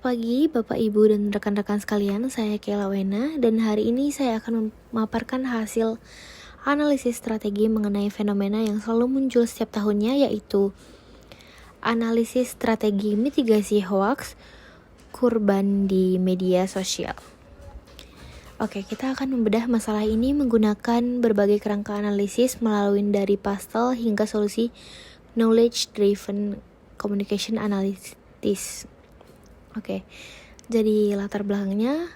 pagi Bapak Ibu dan rekan-rekan sekalian, saya Kela Wena dan hari ini saya akan memaparkan hasil analisis strategi mengenai fenomena yang selalu muncul setiap tahunnya, yaitu analisis strategi mitigasi hoaks kurban di media sosial. Oke, kita akan membedah masalah ini menggunakan berbagai kerangka analisis melalui dari pastel hingga solusi knowledge driven communication analysis. Oke, jadi latar belakangnya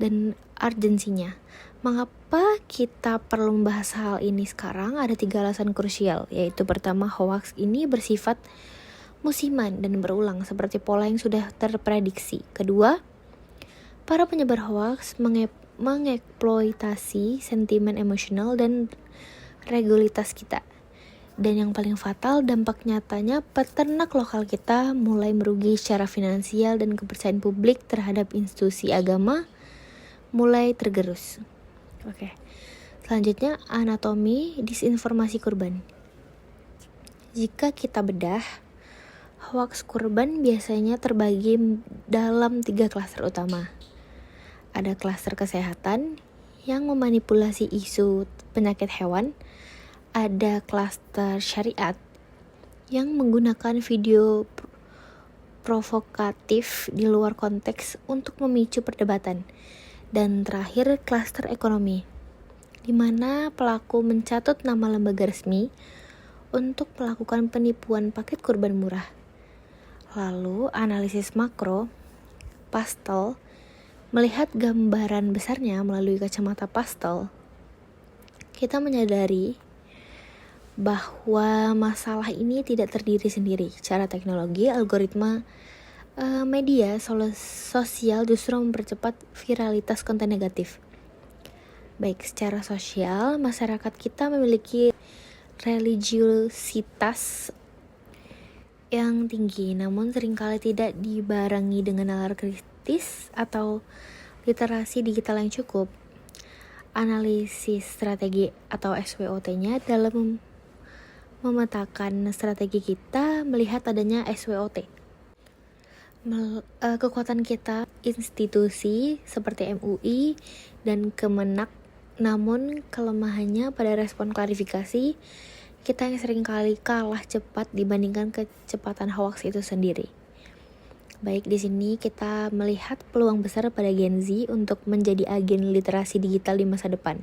dan urgensinya. Mengapa kita perlu membahas hal ini sekarang? Ada 3 alasan krusial, yaitu pertama, hoax ini bersifat musiman dan berulang seperti pola yang sudah terprediksi. Kedua, para penyebar hoax mengeksploitasi sentimen emosional dan regulitas kita. Dan yang paling fatal, dampak nyatanya peternak lokal kita mulai merugi secara finansial dan kepercayaan publik terhadap institusi agama mulai tergerus. Oke. Selanjutnya, anatomi disinformasi kurban. Jika kita bedah, hoaks kurban biasanya terbagi dalam 3 klaster utama. Ada klaster kesehatan yang memanipulasi isu penyakit hewan. Ada klaster syariat yang menggunakan video provokatif di luar konteks untuk memicu perdebatan. Dan terakhir, klaster ekonomi, di mana pelaku mencatut nama lembaga resmi untuk melakukan penipuan paket kurban murah. Lalu, analisis makro, pastel, melihat gambaran besarnya melalui kacamata pastel, kita menyadari bahwa masalah ini tidak terdiri sendiri. Cara teknologi, algoritma, media sosial justru mempercepat viralitas konten negatif. Baik secara sosial, masyarakat kita memiliki religiositas yang tinggi, namun seringkali tidak dibarengi dengan nalar kritis atau literasi digital yang cukup. Analisis strategi atau SWOT-nya dalam memetakan strategi kita melihat adanya SWOT. Kekuatan kita institusi seperti MUI dan Kemenak, namun kelemahannya pada respon klarifikasi kita yang seringkali kalah cepat dibandingkan kecepatan hoax itu sendiri. Baik, di sini kita melihat peluang besar pada Gen Z untuk menjadi agen literasi digital di masa depan.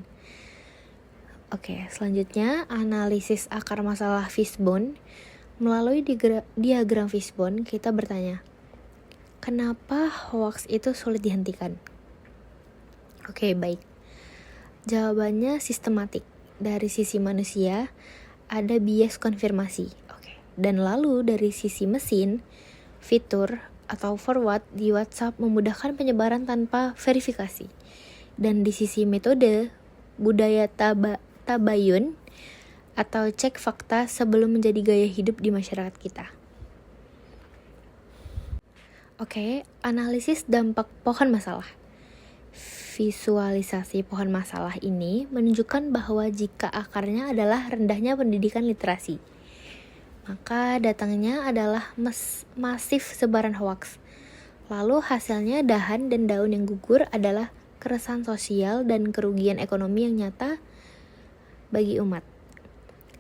Oke, selanjutnya analisis akar masalah fishbone. Melalui diagram fishbone, kita bertanya, kenapa hoax itu sulit dihentikan? Oke, baik. Jawabannya sistematik. Dari sisi manusia, ada bias konfirmasi. Oke. Dan lalu dari sisi mesin, fitur atau forward di WhatsApp memudahkan penyebaran tanpa verifikasi. Dan di sisi metode, budaya tabayun atau cek fakta sebelum menjadi gaya hidup di masyarakat kita. Oke, analisis dampak pohon masalah. Visualisasi pohon masalah ini menunjukkan bahwa jika akarnya adalah rendahnya pendidikan literasi, maka datangnya adalah masif sebaran hoaks. Lalu hasilnya dahan dan daun yang gugur adalah keresahan sosial dan kerugian ekonomi yang nyata bagi umat.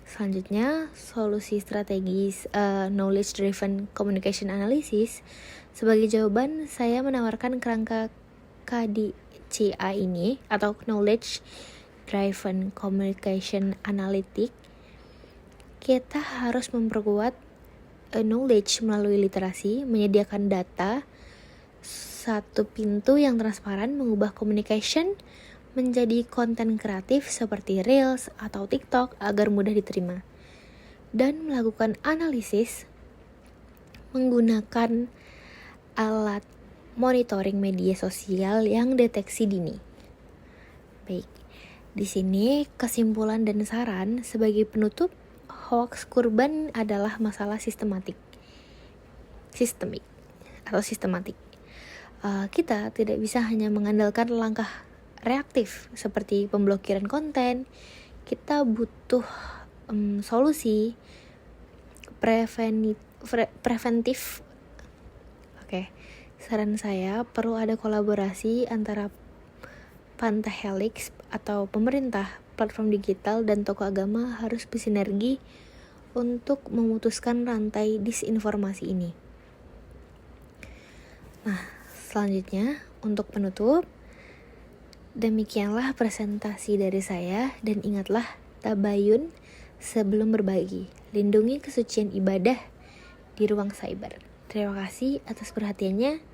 Selanjutnya, solusi strategis knowledge driven communication analysis. Sebagai jawaban, saya menawarkan kerangka KDCA ini atau knowledge driven communication analytic. Kita harus memperkuat knowledge melalui literasi, menyediakan data, satu pintu yang transparan, mengubah communication menjadi konten kreatif seperti Reels atau TikTok agar mudah diterima, dan melakukan analisis menggunakan alat monitoring media sosial yang deteksi dini. Baik, di sini kesimpulan dan saran sebagai penutup, hoax kurban adalah masalah sistemik. Kita tidak bisa hanya mengandalkan langkah reaktif seperti pemblokiran konten. Kita butuh solusi preventif. saran saya perlu ada kolaborasi antara Pentahelix atau pemerintah, platform digital, dan tokoh agama harus bersinergi untuk memutuskan rantai disinformasi ini. Nah, selanjutnya untuk penutup, demikianlah presentasi dari saya, dan ingatlah tabayun sebelum berbagi. Lindungi kesucian ibadah di ruang cyber. Terima kasih atas perhatiannya.